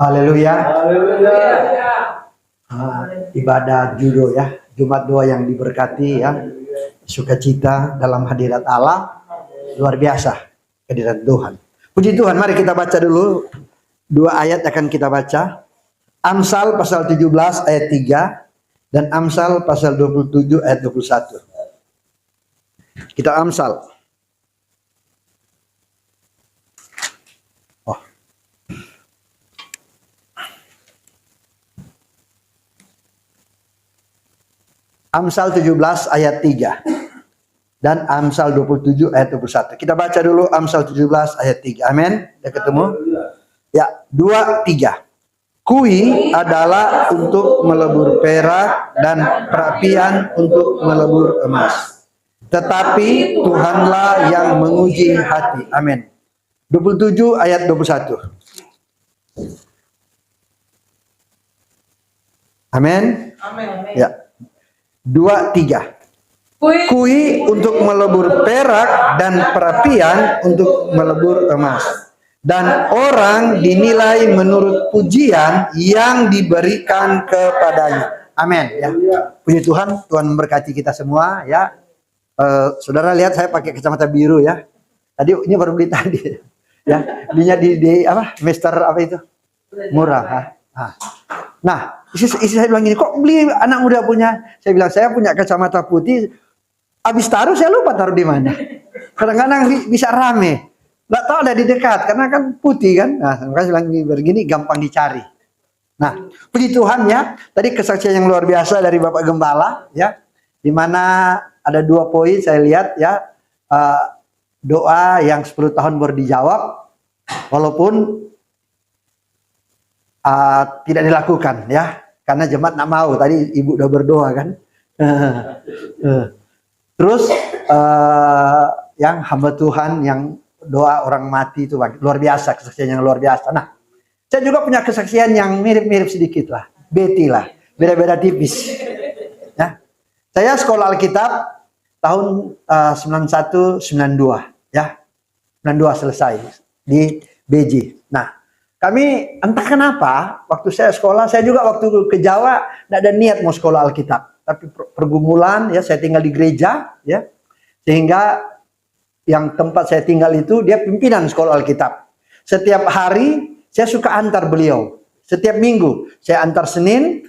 Haleluya. Haleluya. Ibadah judo ya, Jumat doa yang diberkati ya, sukacita dalam hadirat Allah, luar biasa hadirat Tuhan. Puji Tuhan, mari kita baca dulu dua ayat akan kita baca. Amsal pasal 17 ayat 3 dan Amsal pasal 27 ayat 21. Kita Amsal. Amsal 17 ayat 3 dan Amsal 27 ayat 21. Kita baca dulu Amsal 17 ayat 3. Amin. Udah ketemu? Ya, 2, 3. Kui adalah untuk melebur perak dan perapian untuk melebur emas. Tetapi Tuhanlah yang menguji hati. Amin. 27 ayat 21. Amin. Amin. Ya. 2, 3. Kui untuk melebur perak dan perapian untuk melebur emas. Dan orang dinilai menurut pujian yang diberikan kepadanya. Amin. Ya. Puji Tuhan, Tuhan memberkati kita semua ya. Saudara lihat saya pakai kacamata biru ya. Tadi ini baru beli tadi. Ya, belinya di apa? Mister apa itu? Murah. Nah, isi saya bilang gini, kok beli anak muda punya? Saya bilang saya punya kacamata putih. Habis taruh saya lupa taruh di mana. Kadang-kadang bisa rame. Nggak tahu ada di dekat karena kan putih kan. Nah, makanya bilang begini gampang dicari. Nah, puji Tuhan ya. Tadi kesaksian yang luar biasa dari Bapak Gembala ya. Di mana ada 2 poin saya lihat ya. Doa yang 10 tahun baru dijawab walaupun tidak dilakukan ya, karena jemaat nggak mau. Tadi ibu udah berdoa kan. Terus yang hamba Tuhan yang doa orang mati itu luar biasa, kesaksian yang luar biasa. Nah, saya juga punya kesaksian yang mirip-mirip sedikit lah, Betty lah, beda-beda tipis. Ya, saya sekolah Alkitab tahun 91-92 ya, 92 selesai di BJ. Nah, kami entah kenapa waktu saya sekolah, saya juga waktu ke Jawa tidak ada niat mau sekolah Alkitab, tapi pergumulan ya, saya tinggal di gereja ya, sehingga yang tempat saya tinggal itu dia pimpinan sekolah Alkitab. Setiap hari saya suka antar beliau, setiap minggu saya antar Senin.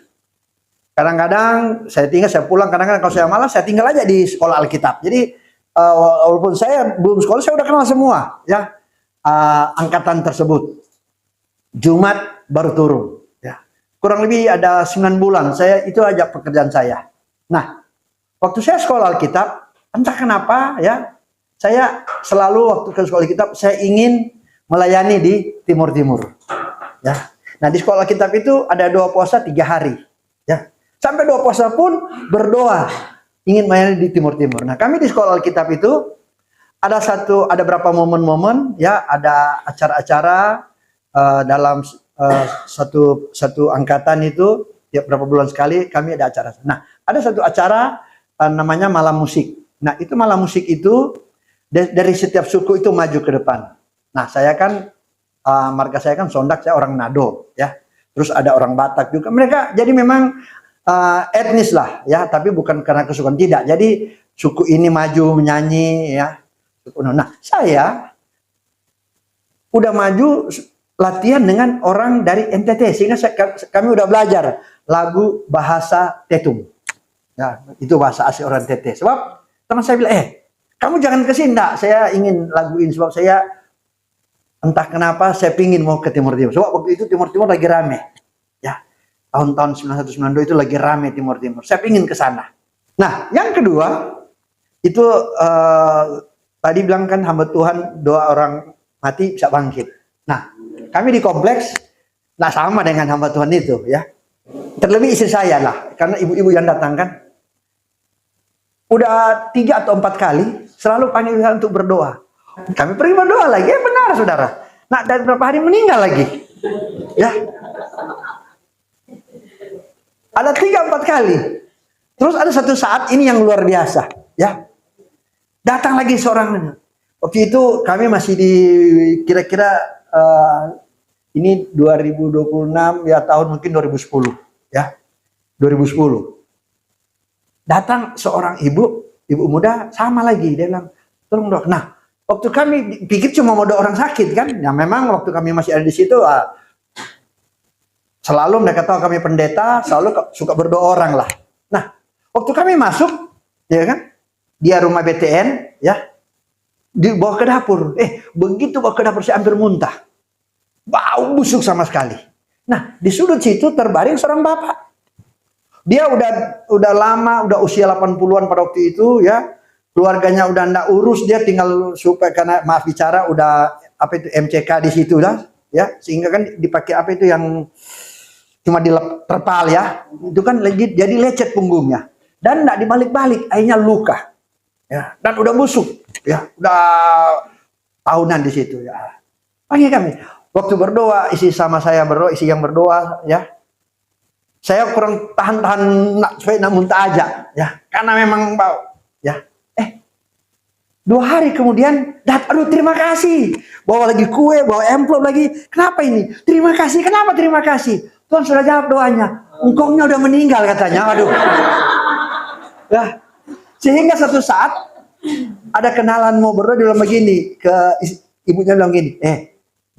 Kadang-kadang saya tinggal, saya pulang. Kadang-kadang kalau saya malas, saya tinggal aja di sekolah Alkitab. Jadi walaupun saya belum sekolah, saya udah kenal semua ya angkatan tersebut. Jumat baru turun ya. Kurang lebih ada 9 bulan saya itu aja pekerjaan saya. Nah, waktu saya sekolah Alkitab, entah kenapa ya, saya selalu waktu ke sekolah Alkitab saya ingin melayani di Timur-Timur. Ya. Nah, di sekolah Alkitab itu ada 2 puasa 3 hari ya. Sampai 2 puasa pun berdoa ingin melayani di Timur-Timur. Nah, kami di sekolah Alkitab itu ada berapa momen-momen ya, ada acara-acara dalam satu angkatan itu tiap berapa bulan sekali kami ada acara. Nah, ada satu acara namanya malam musik. Nah, itu malam musik itu dari setiap suku itu maju ke depan. Nah, saya kan marga saya kan Sondak, saya orang Nado ya. Terus ada orang Batak juga. Mereka jadi memang etnis lah ya, tapi bukan karena kesukaan, tidak. Jadi suku ini maju menyanyi ya. Nah, saya udah maju latihan dengan orang dari NTT, sehingga kami udah belajar lagu bahasa Tetum. Ya, itu bahasa asli orang NTT. Sebab teman saya bilang, kamu jangan kesini, enggak, saya ingin laguin sebab saya entah kenapa saya pingin mau ke Timur-Timur. Sebab waktu itu Timur-Timur lagi rame. Ya, tahun-tahun 91-92 itu lagi rame Timur-Timur. Saya pingin ke sana. Nah, yang kedua itu tadi bilang kan hamba Tuhan doa orang mati bisa bangkit. Nah, kami di kompleks, nah sama dengan hamba Tuhan itu ya. Terlebih istri saya lah, karena ibu-ibu yang datang kan. Udah 3 atau 4 kali selalu panggil saya untuk berdoa. Kami pergi berdoa lagi, benar saudara. Nah, dan beberapa hari meninggal lagi. Ya. Ada 3-4 kali. Terus ada satu saat ini yang luar biasa, ya. Datang lagi seorang. Waktu itu kami masih di kira-kira Ini 2026 ya, tahun mungkin 2010 ya. 2010. Datang seorang ibu muda sama lagi, dia bilang, "Tolong dok." Nah, waktu kami pikir cuma mau orang sakit kan. Ya memang waktu kami masih ada di situ selalu mereka tahu kami pendeta, selalu suka berdoa orang lah. Nah, waktu kami masuk, ya kan, dia rumah BTN, ya, dibawa ke dapur. Begitu bawa ke dapur saya hampir muntah. Bau busuk sama sekali. Nah, di sudut situ terbaring seorang bapak. Dia udah lama, udah usia 80-an pada waktu itu, ya. Keluarganya udah ndak urus, dia tinggal supaya, karena maaf bicara udah apa itu MCK di situ lah, ya. Sehingga kan dipakai apa itu yang cuma di terpal ya, itu kan lagi jadi lecet punggungnya dan nggak dibalik-balik, akhirnya luka ya, dan udah busuk ya, udah tahunan di situ ya. Panggil kami waktu berdoa, isi sama saya berdoa, isi yang berdoa ya, saya kurang tahan supaya nak muntah aja ya, karena memang bau ya. 2 hari kemudian aduh terima kasih, bawa lagi kue, bawa amplop lagi. Kenapa ini? Terima kasih. Kenapa terima kasih? Tuhan sudah jawab doanya. Engkongnya udah meninggal katanya. Aduh. Nah, sehingga satu saat ada kenalan mau berdoa, dia bilang begini ke ibunya, bilang gini,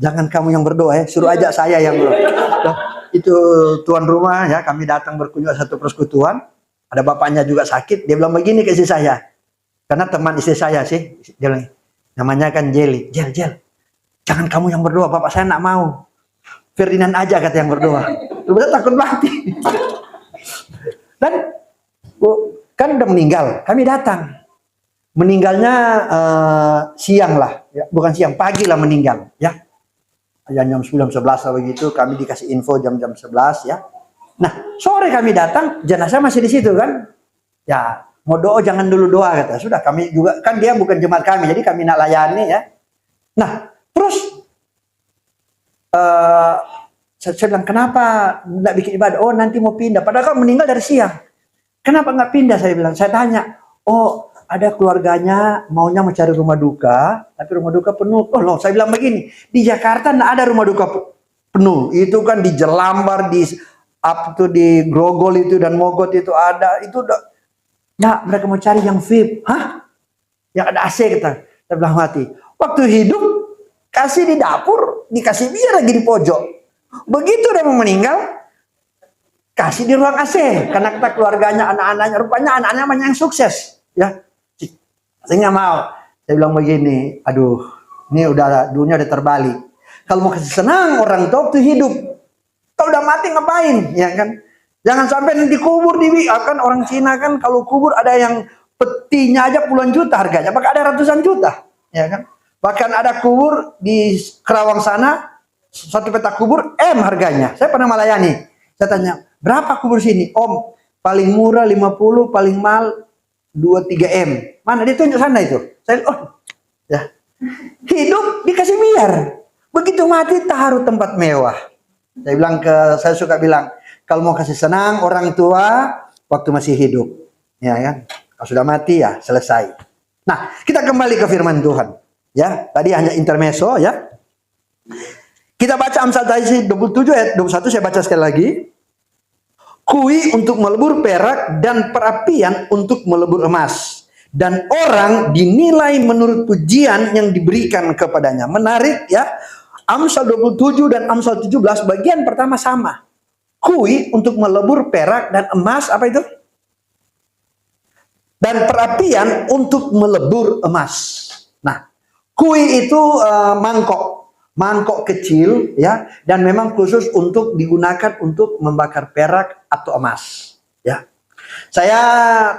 jangan kamu yang berdoa ya, suruh ajak saya yang berdoa. Nah, itu tuan rumah ya, kami datang berkunjung satu persekutuan, ada bapaknya juga sakit, dia bilang begini ke istri saya, karena teman istri saya sih, dia bilang, namanya kan Jel, jangan kamu yang berdoa, bapak saya nak mau. Ferdinand aja kata yang berdoa. Lu takut mati. Dan kan udah meninggal, kami datang. Meninggalnya siang lah, ya. Bukan siang, pagi lah meninggal, ya. Jam 9, 11 lah begitu, kami dikasih info jam 11 ya. Nah, sore kami datang, jenazah masih di situ kan. Ya, mau doa jangan dulu doa kata. Sudah, kami juga kan dia bukan jemaat kami, jadi kami nak layani ya. Nah, terus saya bilang, kenapa nggak bikin ibadah? Oh, nanti mau pindah. Padahal kan meninggal dari siang. Kenapa nggak pindah? Saya bilang. Saya tanya. Oh, ada keluarganya maunya mencari rumah duka, tapi rumah duka penuh. Oh loh, saya bilang begini. Di Jakarta nggak ada rumah duka penuh. Itu kan di Jelambar, di di Grogol itu dan Mogot itu ada. Itu udah. Nah, mereka mau cari yang VIP. Hah? Yang ada AC kita. Saya bilang mati. Waktu hidup kasih di dapur, dikasih biar lagi di pojok. Begitu udah mau meninggal, kasih di ruang AC. Karena kita keluarganya, anak-anaknya, rupanya anak-anaknya banyak yang sukses. Ya, saya nggak mau. Saya bilang begini, aduh, ini udah dunia udah terbalik. Kalau mau kasih senang orang tua waktu hidup, kalau udah mati ngapain, ya kan? Jangan sampai nanti kubur kan orang Cina kan kalau kubur ada yang petinya aja puluhan juta harganya, bahkan ada ratusan juta, ya kan? Bahkan ada kubur di Kerawang sana, satu petak kubur M harganya. Saya pernah melayani. Saya tanya, berapa kubur sini? Om, paling murah 50, paling mahal 2-3 M. Mana? Dia tunjuk sana itu. Saya, ya. Hidup dikasih biar. Begitu mati taruh tempat mewah. Saya suka bilang, kalau mau kasih senang orang tua waktu masih hidup, ya kan? Kalau sudah mati ya selesai. Nah, kita kembali ke firman Tuhan. Ya, tadi hanya intermezzo ya. Kita baca Amsal tadi 27 ayat 21, saya baca sekali lagi. Kui untuk melebur perak dan perapian untuk melebur emas. Dan orang dinilai menurut pujian yang diberikan kepadanya. Menarik ya. Amsal 27 dan Amsal 17 bagian pertama sama. Kui untuk melebur perak dan emas, apa itu? Dan perapian untuk melebur emas. Nah, kui itu mangkok kecil ya, dan memang khusus untuk digunakan untuk membakar perak atau emas ya. Saya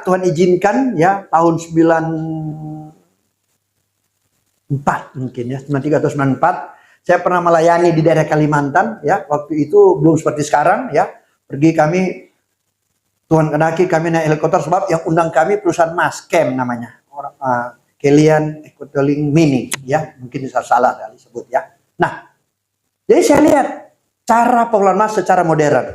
Tuhan izinkan ya tahun 94 mungkin ya, 93 atau 94 saya pernah melayani di daerah Kalimantan ya. Waktu itu belum seperti sekarang ya. Pergi kami, Tuhan kendaki kami naik helikopter, sebab yang undang kami perusahaan Mas Kem namanya. Kalian Equatoling Mini ya, mungkin salah kali sebut ya. Nah, jadi saya lihat cara pengelolaan emas secara modern.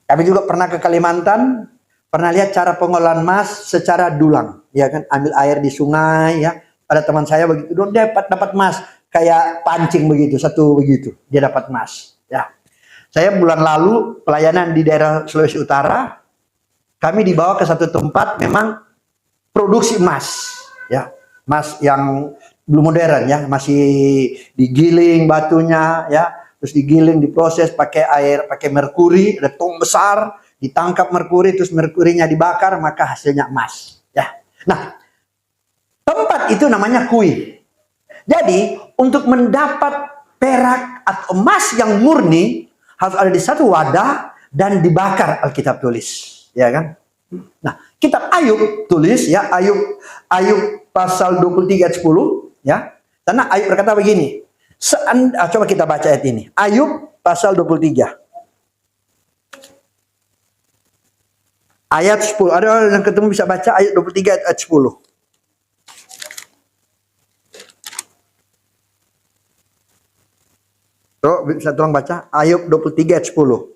Kami juga pernah ke Kalimantan, pernah lihat cara pengelolaan emas secara dulang, ya kan, ambil air di sungai ya. Ada teman saya begitu, dia dapat emas, kayak pancing begitu, satu begitu, dia dapat emas. Ya, saya bulan lalu pelayanan di daerah Sulawesi Utara, kami dibawa ke satu tempat memang produksi emas, ya, emas yang belum modern ya, masih digiling batunya, ya, terus digiling, diproses pakai air, pakai merkuri, ada tong besar, ditangkap merkuri, terus merkurinya dibakar, maka hasilnya emas. Ya, nah tempat itu namanya kui. Jadi untuk mendapat perak atau emas yang murni harus ada di satu wadah dan dibakar, Alkitab tulis, ya kan? Nah, kitab Ayub tulis ya, Ayub pasal 23 ayat 10 ya. Karena Ayub berkata begini. Coba kita baca ayat ini. Ayub pasal 23. Ayat 10. Ada orang yang ketemu bisa baca ayat 23 ayat 10. Bisa tolong baca Ayub 23 ayat 10.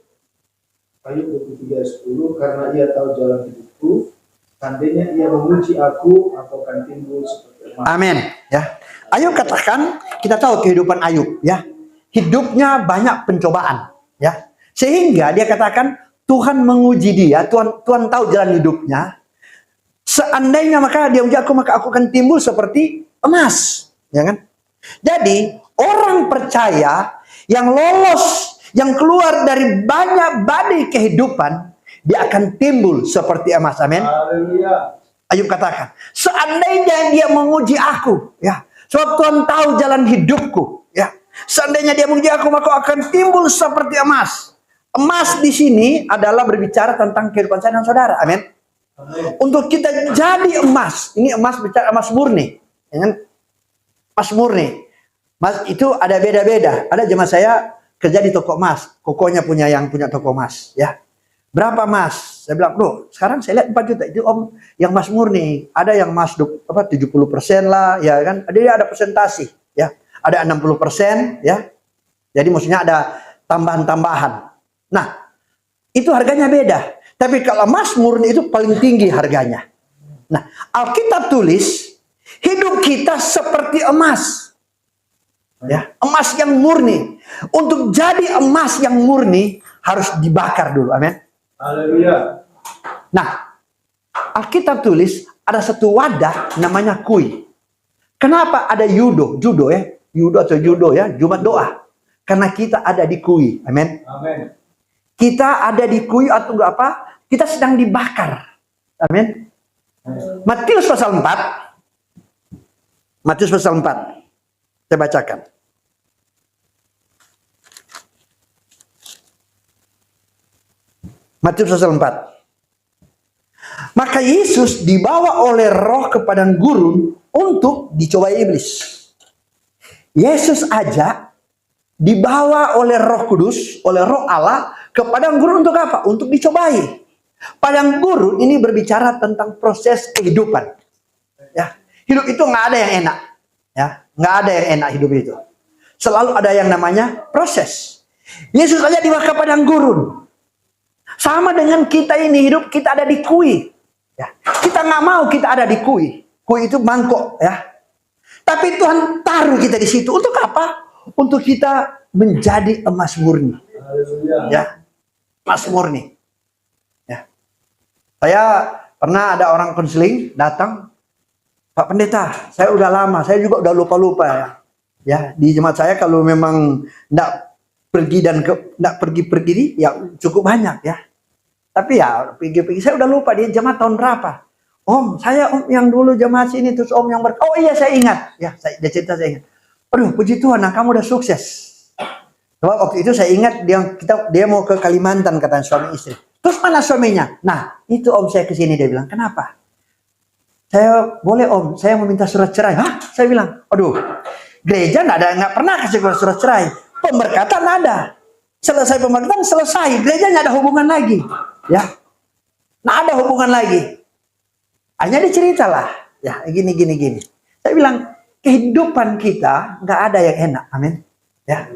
Ayub 23 ayat 10, karena ia tahu jalan hidupku, seandainya ia memuji aku akan timbul seperti emas. Amin. Ya. Ayub katakan, kita tahu kehidupan Ayub, ya. Hidupnya banyak pencobaan, ya. Sehingga dia katakan Tuhan menguji dia, Tuhan tahu jalan hidupnya. Seandainya maka dia uji aku, maka aku akan timbul seperti emas, ya kan? Jadi orang percaya yang lolos, yang keluar dari banyak badai kehidupan, dia akan timbul seperti emas. Amin. Haleluya. Ayub katakan, seandainya dia menguji aku, ya, sebab Tuhan tahu jalan hidupku, ya. Seandainya dia menguji aku, maka akan timbul seperti emas. Emas di sini adalah berbicara tentang kehidupan saya dan saudara. Amin. Untuk kita jadi emas, ini emas bicara emas murni, ya kan? Emas murni. Mas itu ada beda-beda. Ada jemaat saya kerja di toko emas. Kokonya punya toko emas, ya. Berapa emas? Saya bilang, "Bro, sekarang saya lihat 4 juta. Itu Om yang emas murni. Ada yang emas 70% lah, ya kan? Ada persentasi, ya. Ada 60%, ya. Jadi maksudnya ada tambahan-tambahan. Nah, itu harganya beda. Tapi kalau emas murni itu paling tinggi harganya. Nah, Alkitab tulis, hidup kita seperti emas. Ya, emas yang murni. Untuk jadi emas yang murni harus dibakar dulu. Amin. Haleluya. Nah, Alkitab tulis ada satu wadah namanya kui. Kenapa ada judo ya? Judo ya, Jumat doa. Karena kita ada di kui. Amin. Amin. Kita ada di kui atau apa? Kita sedang dibakar. Amin. Matius pasal 4. Matius pasal 4. Saya bacakan. Matius pasal 4. Maka Yesus dibawa oleh roh ke padang gurun untuk dicobai iblis. Yesus aja dibawa oleh Roh Kudus, oleh Roh Allah ke padang gurun untuk apa? Untuk dicobai. Padang gurun ini berbicara tentang proses kehidupan. Ya, hidup itu nggak ada yang enak. Ya, nggak ada yang enak hidup itu. Selalu ada yang namanya proses. Yesus aja dibawa ke padang gurun. Sama dengan kita ini, hidup kita ada di kui. Ya, kita nggak mau kita ada di kui. Kui itu mangkok, ya. Tapi Tuhan taruh kita di situ untuk apa? Untuk kita menjadi emas murni. Ya, emas murni. Ya. Saya pernah ada orang konseling datang, Pak Pendeta, saya udah lama, saya juga udah lupa-lupa ya. Ya, di jemaat saya kalau memang enggak pergi ya cukup banyak ya. Tapi ya pergi saya udah lupa dia jemaat tahun berapa. Om, saya Om yang dulu jemaat sini, terus Om yang oh iya saya ingat. Ya, dia cerita saya ingat. Aduh, puji Tuhan, nah kamu udah sukses. Sebab waktu itu saya ingat dia mau ke Kalimantan katanya suami istri. Terus mana suaminya? Nah, itu Om saya ke sini, dia bilang, "Kenapa?" "Saya boleh Om, saya mau minta surat cerai." "Hah?" Saya bilang, "Aduh, gereja nggak pernah kasih surat cerai. Pemberkatan ada. Selesai pemberkatan selesai, gereja nggak ada hubungan lagi." Ya, nggak ada hubungan lagi. Hanya diceritalah, ya gini. Saya bilang, kehidupan kita nggak ada yang enak, amin. Ya,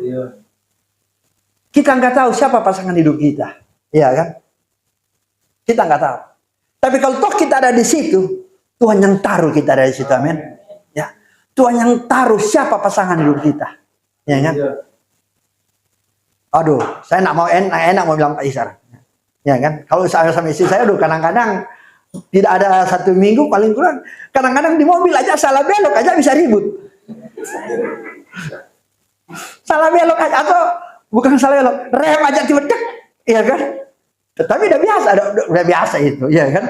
kita nggak tahu siapa pasangan hidup kita, ya kan? Kita nggak tahu. Tapi kalau toh kita ada di situ, Tuhan yang taruh kita ada di situ, amin. Ya, Tuhan yang taruh siapa pasangan hidup kita. Ya kan? Iya. Aduh, saya enak mau bilang Pak Isar. Ya kan? Kalau saya sama istri saya, aduh kadang-kadang tidak ada 1 minggu paling kurang. Kadang-kadang di mobil aja salah belok aja bisa ribut. Salah belok aja atau bukan salah belok, rem aja tiba-tiba, ya kan? Tapi udah biasa itu, ya kan?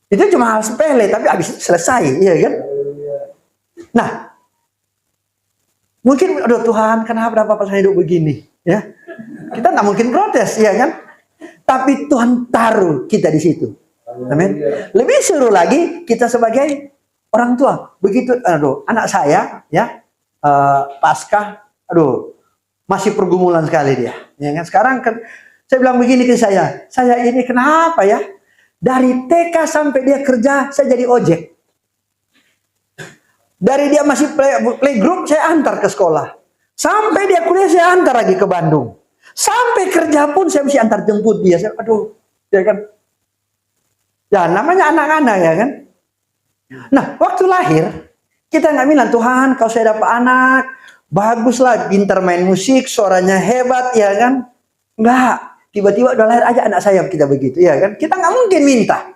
Itu cuma hal sepele, tapi habis selesai, ya kan? Nah, mungkin, aduh Tuhan, kenapa pasangan hidup begini? Ya, kita nggak mungkin protes, ya kan? Tapi Tuhan taruh kita di situ. Amin. Lebih seru lagi kita sebagai orang tua. Begitu, aduh, anak saya, ya, pasca, aduh, masih pergumulan sekali dia. Ya kan? Sekarang kan, saya bilang begini ke saya ini kenapa ya? Dari TK sampai dia kerja, saya jadi ojek. Dari dia masih playgroup, saya antar ke sekolah. Sampai dia kuliah, saya antar lagi ke Bandung. Sampai kerja pun, saya mesti antar jemput dia. Saya, aduh, ya kan? Ya, namanya anak-anak, ya kan? Nah, waktu lahir, kita nggak bilang, Tuhan, kalau saya dapat anak, baguslah, pintar main musik, suaranya hebat, ya kan? Enggak. Tiba-tiba udah lahir aja anak saya kita begitu, ya kan? Kita nggak mungkin minta.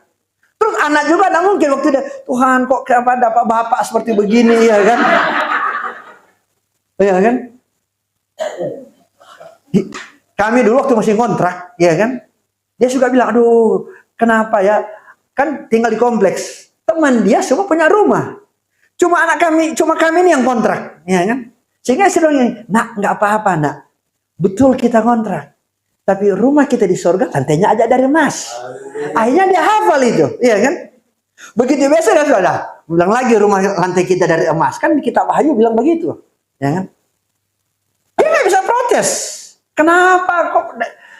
Terus anak juga nggak mungkin waktu dia, Tuhan kok kenapa dapat bapak seperti begini, ya kan? Ya kan? Kami dulu waktu masih kontrak, ya kan? Dia suka bilang, aduh, kenapa ya? Kan tinggal di kompleks. Teman dia semua punya rumah. Cuma kami ini yang kontrak, ya kan? Sehingga saya bilang, nak, nggak apa-apa, nak. Betul kita kontrak. Tapi rumah kita di surga, lantainya aja dari emas. Akhirnya dia hafal itu, iya kan? Begitu biasa dia sudah bilang lagi rumah lantai kita dari emas. Kan di kitab Wahyu bilang begitu, ya kan? Dia nggak bisa protes. Kenapa kok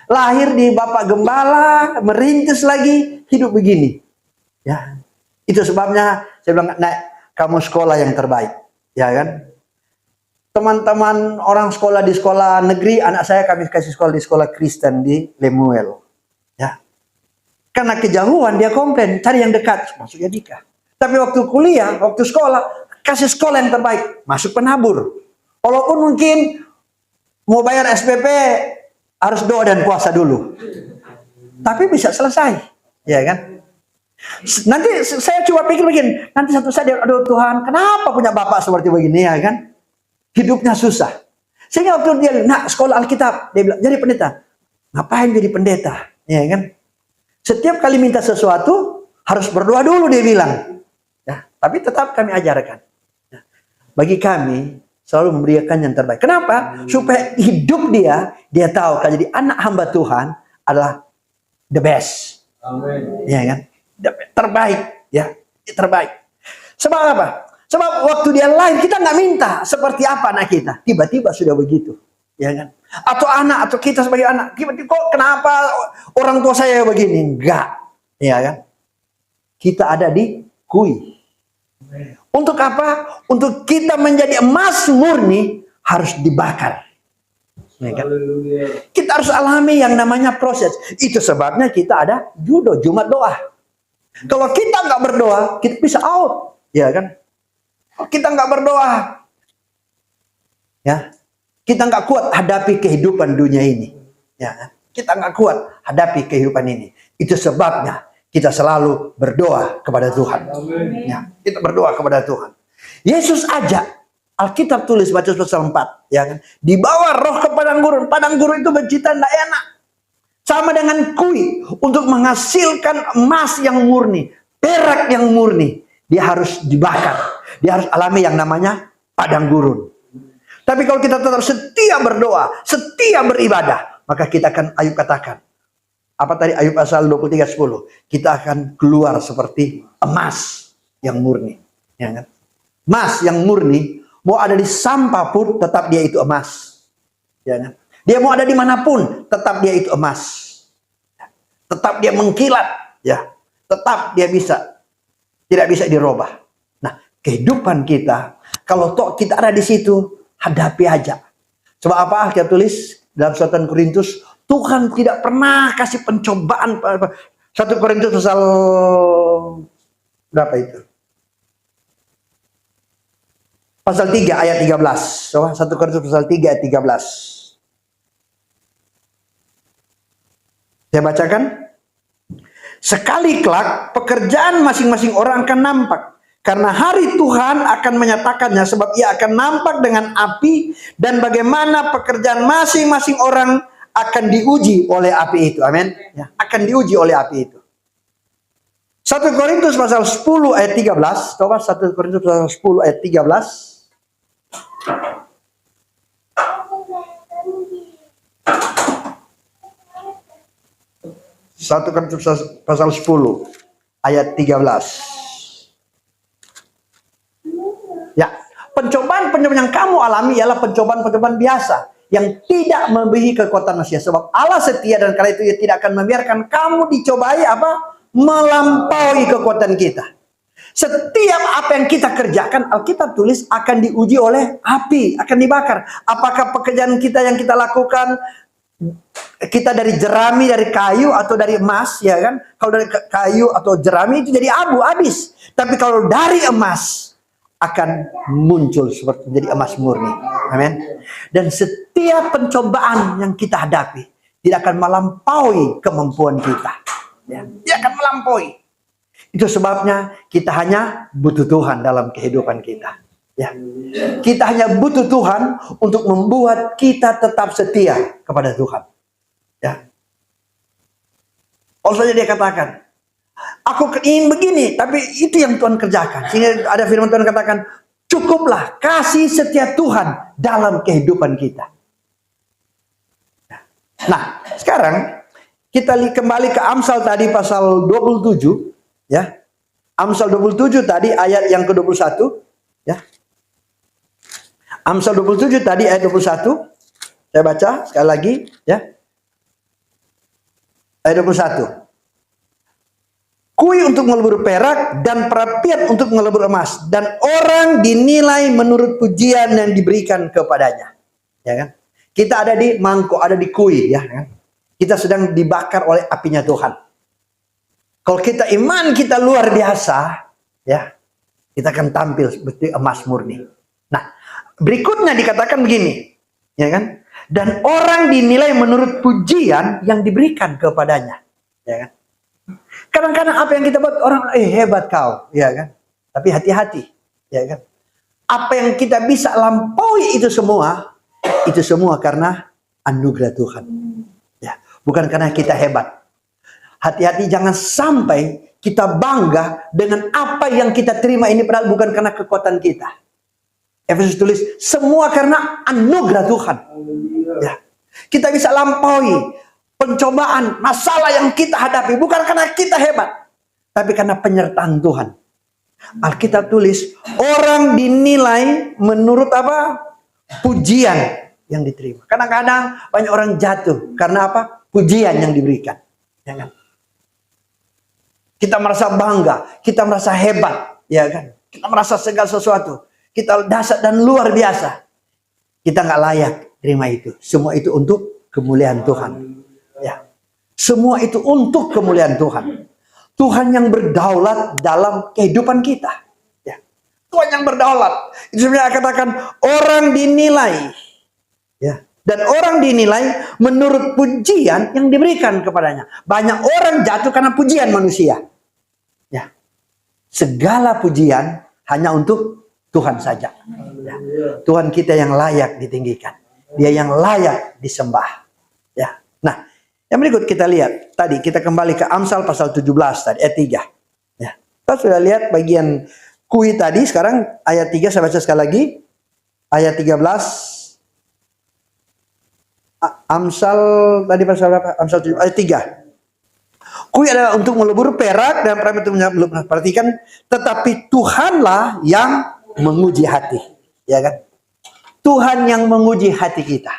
lahir di bapak gembala, merintis lagi hidup begini? Ya, itu sebabnya saya bilang, nah, kamu sekolah yang terbaik, ya kan? Teman-teman orang sekolah di sekolah negeri, anak saya kami kasih sekolah di sekolah Kristen di Lemuel. Ya. Karena kejauhan dia komplain, cari yang dekat, masuk Yadika. Tapi waktu kuliah, waktu sekolah, kasih sekolah yang terbaik, masuk Penabur. Walaupun mungkin mau bayar SPP harus doa dan puasa dulu. Tapi bisa selesai, ya kan? Nanti saya coba pikir begini, nanti satu saat dia, aduh Tuhan, kenapa punya bapak seperti begini, ya kan? Hidupnya susah. Sehingga waktu dia nak sekolah Alkitab, dia bilang, jadi pendeta. Ngapain jadi pendeta? Ya kan? Setiap kali minta sesuatu, harus berdoa dulu, dia bilang. Ya, tapi tetap kami ajarkan. Ya. Bagi kami, selalu memberikan yang terbaik. Kenapa? Supaya hidup dia tahu, kalau jadi anak hamba Tuhan, adalah the best. Amin. Ya kan? Terbaik. Ya, terbaik. Sebab apa? Sebab waktu dia lahir kita nggak minta seperti apa anak kita, tiba-tiba sudah begitu, ya kan? Atau anak atau kita sebagai anak, tiba-tiba kok kenapa orang tua saya begini? Enggak, ya kan? Kita ada di kui. Untuk apa? Untuk kita menjadi emas murni harus dibakar. Ya kan? Kita harus alami yang namanya proses. Itu sebabnya kita ada Jumat doa. Kalau kita nggak berdoa, kita bisa out, ya kan? Kita nggak berdoa, ya, kita nggak kuat hadapi kehidupan dunia ini, ya, kita nggak kuat hadapi kehidupan ini. Itu sebabnya kita selalu berdoa kepada Tuhan. Ya, kita berdoa kepada Tuhan. Yesus ajak, Alkitab tulis Matius pasal 4, ya kan? Dibawa roh ke padang gurun. Padang gurun itu bercita tidak enak. Sama dengan kui, untuk menghasilkan emas yang murni, perak yang murni, dia harus dibakar. Dia harus alami yang namanya padang gurun. Tapi kalau kita tetap setia berdoa, setia beribadah, maka kita akan, Ayub katakan, apa tadi Ayub pasal 23:10, kita akan keluar seperti emas yang murni. Ya kan? Emas yang murni, mau ada di sampah pun tetap dia itu emas. Ya kan? Dia mau ada dimanapun, tetap dia itu emas. Tetap dia mengkilat, ya. Tetap dia bisa, tidak bisa dirubah. Kehidupan kita, kalau toh kita ada di situ, hadapi aja. Coba apa Alkitab tulis dalam 1 Korintus, Tuhan tidak pernah kasih pencobaan. 1 Korintus pasal berapa itu? pasal 3 ayat 13. So, 1 Korintus pasal 3 ayat 13. Saya bacakan. Sekali kelak pekerjaan masing-masing orang akan nampak. Karena hari Tuhan akan menyatakannya, sebab ia akan nampak dengan api, dan bagaimana pekerjaan masing-masing orang akan diuji oleh api itu. Amin. Ya, akan diuji oleh api itu. 1 Korintus pasal 10 ayat 13. Coba 1 Korintus pasal 10 ayat 13. 1 Korintus pasal 10 ayat 13. Ya, pencobaan-pencobaan yang kamu alami ialah pencobaan-pencobaan biasa yang tidak melebihi kekuatan manusia. Sebab Allah setia, dan karena itu ia tidak akan membiarkan kamu dicobai melampaui kekuatan kita. Setiap apa yang kita kerjakan, Alkitab tulis akan diuji oleh api, akan dibakar. Apakah pekerjaan kita yang kita lakukan, kita dari jerami, dari kayu atau dari emas, ya kan? Kalau dari kayu atau jerami itu jadi abu, habis. Tapi kalau dari emas akan muncul seperti menjadi emas murni. Amin. Dan setiap pencobaan yang kita hadapi tidak akan melampaui kemampuan kita. Ya, tidak akan melampaui. Itu sebabnya kita hanya butuh Tuhan dalam kehidupan kita. Ya. Kita hanya butuh Tuhan untuk membuat kita tetap setia kepada Tuhan. Ya. Kalau saja dia katakan, aku ingin begini, tapi itu yang Tuhan kerjakan. Sehingga ada firman Tuhan katakan, cukuplah kasih setia Tuhan dalam kehidupan kita. Nah, sekarang kita kembali ke Amsal tadi pasal 27, ya. Amsal 27 tadi ayat yang ke-21, ya. Amsal 27 tadi ayat 21. Saya baca sekali lagi, ya. Ayat 21. Kui untuk melebur perak dan perapian untuk melebur emas, dan orang dinilai menurut pujian yang diberikan kepadanya. Ya kan? Kita ada di mangkok, ada di kui, ya kan? Kita sedang dibakar oleh apinya Tuhan. Kalau kita iman kita luar biasa, ya, kita akan tampil seperti emas murni. Nah, berikutnya dikatakan begini, ya kan? Dan orang dinilai menurut pujian yang diberikan kepadanya, ya kan? Kadang-kadang apa yang kita buat orang hebat kau, ya kan? Tapi hati-hati, ya kan? Apa yang kita bisa lampaui itu semua karena anugerah Tuhan. Ya, bukan karena kita hebat. Hati-hati jangan sampai kita bangga dengan apa yang kita terima ini padahal bukan karena kekuatan kita. Efesus tulis semua karena anugerah Tuhan. Ya. Kita bisa lampaui pencobaan, masalah yang kita hadapi bukan karena kita hebat, tapi karena penyertaan Tuhan. Alkitab tulis orang dinilai menurut pujian yang diterima. Kadang-kadang banyak orang jatuh karena pujian yang diberikan, ya kan? Kita merasa bangga, kita merasa hebat, ya kan? Kita merasa segala sesuatu, kita dahsyat dan luar biasa. Kita nggak layak terima itu. Semua itu untuk kemuliaan Tuhan. Ya. Semua itu untuk kemuliaan Tuhan. Tuhan yang berdaulat dalam kehidupan kita. Ya. Tuhan yang berdaulat. Itu sebenarnya katakan orang dinilai. Ya. Dan orang dinilai menurut pujian yang diberikan kepadanya. Banyak orang jatuh karena pujian manusia. Ya. Segala pujian hanya untuk Tuhan saja. Ya. Tuhan kita yang layak ditinggikan. Dia yang layak disembah. Ya. Nah, yang berikut kita lihat, tadi kita kembali ke Amsal pasal 17 tadi, ayat 3. Ya. Kita sudah lihat bagian kui tadi, sekarang ayat 3 saya baca sekali lagi. Ayat 13. Amsal tadi pasal berapa? Amsal 7, ayat 3. Kui adalah untuk melebur perak dan perapian untuk melebur. Perhatikan, tetapi Tuhanlah yang menguji hati. Ya kan? Tuhan yang menguji hati kita.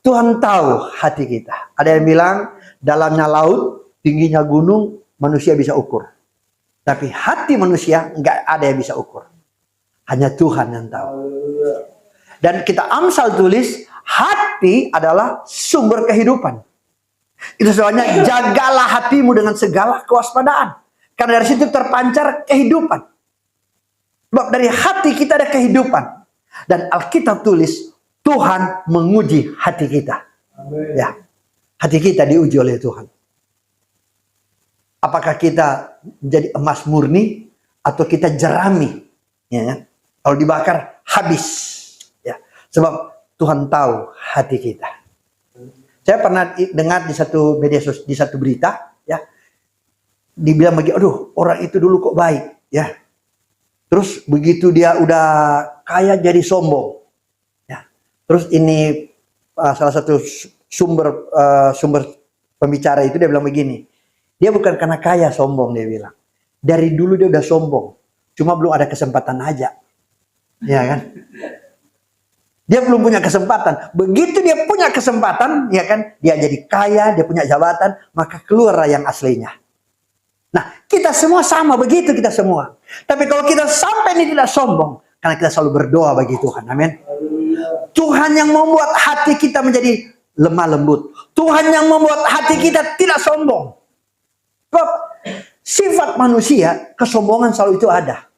Tuhan tahu hati kita. Ada yang bilang dalamnya laut, tingginya gunung, manusia bisa ukur. Tapi hati manusia nggak ada yang bisa ukur. Hanya Tuhan yang tahu. Dan kita Amsal tulis, hati adalah sumber kehidupan. Itu sebabnya jagalah hatimu dengan segala kewaspadaan. Karena dari situ terpancar kehidupan. Sebab dari hati kita ada kehidupan. Dan Alkitab tulis, Tuhan menguji hati kita. Amin. Ya, hati kita diuji oleh Tuhan. Apakah kita menjadi emas murni atau kita jerami? Ya, kan? Kalau dibakar habis. Ya, sebab Tuhan tahu hati kita. Saya pernah dengar di satu media sosial, di satu berita, ya, dibilang begitu, aduh orang itu dulu kok baik, ya. Terus begitu dia udah kaya jadi sombong. Ya. Terus ini salah satu sumber pembicara itu dia bilang begini. Dia bukan karena kaya sombong, dia bilang. Dari dulu dia udah sombong. Cuma belum ada kesempatan aja. Ya kan? Dia belum punya kesempatan. Begitu dia punya kesempatan, ya kan? Dia jadi kaya, dia punya jabatan, maka keluarlah yang aslinya. Nah, kita semua sama begitu, kita semua. Tapi kalau kita sampai ini tidak sombong, karena kita selalu berdoa bagi Tuhan. Amin. Tuhan yang membuat hati kita menjadi lemah lembut. Tuhan yang membuat hati kita tidak sombong. Sebab sifat manusia, kesombongan selalu itu ada.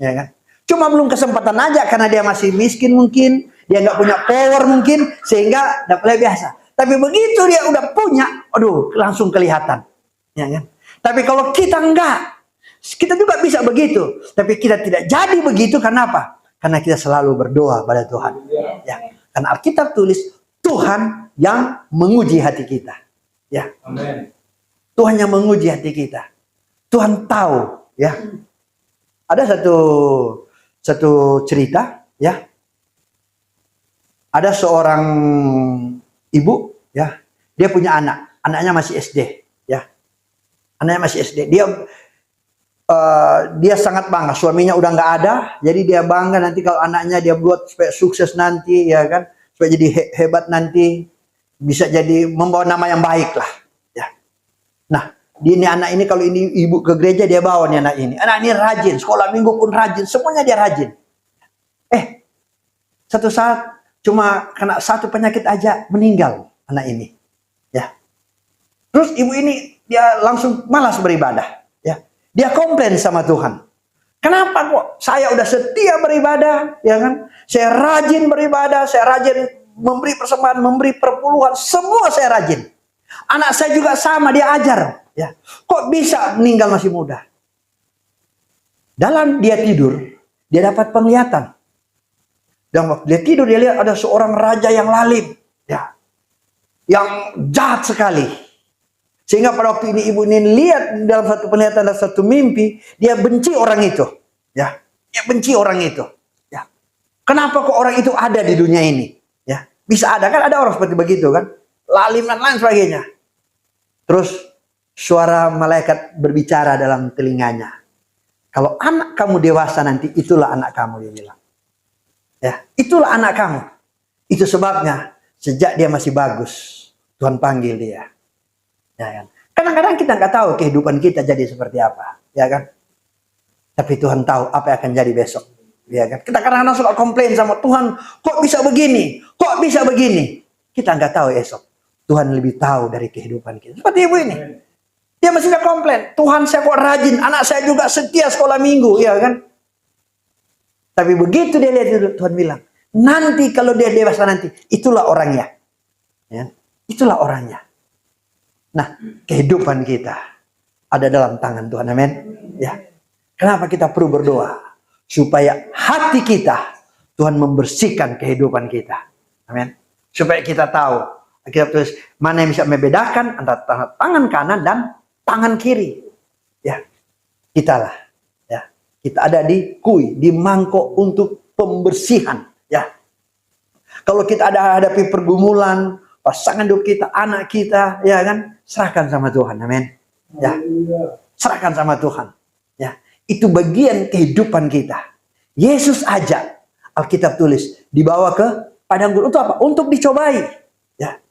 Ya kan? Cuma belum kesempatan aja karena dia masih miskin mungkin, dia nggak punya power mungkin, sehingga dapat biasa. Tapi begitu dia udah punya, aduh, langsung kelihatan. Ya kan? Tapi kalau kita enggak, kita juga bisa begitu. Tapi kita tidak jadi begitu, karena apa? Karena kita selalu berdoa pada Tuhan. Ya. Karena Alkitab tulis, Tuhan yang menguji hati kita. Ya. Amin. Tuhan yang menguji hati kita. Tuhan tahu. Ya. Ada satu cerita. Ya. Ada seorang ibu. Ya. Dia punya anak. Anaknya masih SD. Ya. Anaknya masih SD. Dia sangat bangga. Suaminya udah nggak ada, jadi dia bangga nanti kalau anaknya dia buat supaya sukses nanti, ya kan? Supaya jadi hebat nanti, bisa jadi membawa nama yang baik lah. Ya. Nah, ini anak ini kalau ini ibu ke gereja dia bawa nih anak ini. Anak ini rajin, sekolah minggu pun rajin, semuanya dia rajin. Satu saat cuma kena satu penyakit aja meninggal anak ini. Ya. Terus ibu ini dia langsung malas beribadah. Ya. Dia komplain sama Tuhan. Kenapa kok saya udah setia beribadah, ya kan? Saya rajin beribadah, saya rajin memberi persembahan, memberi perpuluhan, semua saya rajin. Anak saya juga sama, dia ajar. Ya. Kok bisa meninggal masih muda? Dalam dia tidur, dia dapat penglihatan. Dan waktu dia tidur, dia lihat ada seorang raja yang lalim. Ya. Yang jahat sekali. Sehingga pada waktu ini ibu ini lihat dalam satu penglihatan dan satu mimpi, dia benci orang itu. Ya, dia benci orang itu. Ya. Kenapa kok orang itu ada di dunia ini? Ya, bisa ada kan, ada orang seperti begitu kan, lalim dan lain sebagainya. Terus suara malaikat berbicara dalam telinganya. Kalau anak kamu dewasa nanti, itulah anak kamu, dia bilang. Ya, itulah anak kamu. Itu sebabnya sejak dia masih bagus, Tuhan panggil dia. Ya kan? Kadang-kadang kita nggak tahu kehidupan kita jadi seperti apa, ya kan? Tapi Tuhan tahu apa yang akan jadi besok, ya kan? Kita kadang-kadang suka komplain sama Tuhan, kok bisa begini, kok bisa begini? Kita nggak tahu esok. Tuhan lebih tahu dari kehidupan kita. Seperti ibu ini, dia masih nggak komplain. Tuhan, saya kok rajin, anak saya juga setia sekolah minggu, ya kan? Tapi begitu dia lihat itu, Tuhan bilang, nanti kalau dia dewasa nanti, itulah orangnya, ya? Itulah orangnya. Nah, kehidupan kita ada dalam tangan Tuhan. Amin. Ya. Kenapa kita perlu berdoa? Supaya hati kita, Tuhan membersihkan kehidupan kita. Amin. Supaya kita tahu, kita tulis mana yang bisa membedakan antara tangan kanan dan tangan kiri. Ya. Kitalah. Ya. Kita ada di kui, di mangkok untuk pembersihan. Ya. Kalau kita ada hadapi pergumulan, pasangan hidup kita, anak kita, ya kan, serahkan sama Tuhan, amin. Ya, serahkan sama Tuhan. Ya, itu bagian kehidupan kita. Yesus ajak, Alkitab tulis, dibawa ke padang gurun untuk apa? Untuk dicobai. Ya,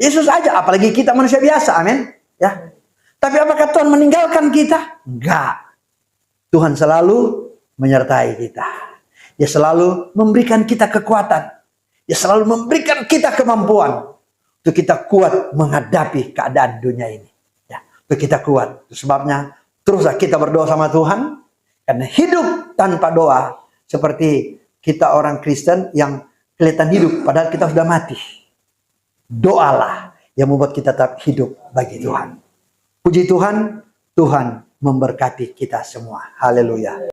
Yesus ajak, apalagi kita manusia biasa, amin. Ya, tapi apakah Tuhan meninggalkan kita? Enggak. Tuhan selalu menyertai kita. Dia selalu memberikan kita kekuatan. Dia selalu memberikan kita kemampuan. Untuk kita kuat menghadapi keadaan dunia ini. Ya, untuk kita kuat. Itu sebabnya teruslah kita berdoa sama Tuhan. Karena hidup tanpa doa seperti kita orang Kristen yang kelihatan hidup padahal kita sudah mati. Doalah yang membuat kita tetap hidup bagi Tuhan. Puji Tuhan, Tuhan memberkati kita semua. Haleluya.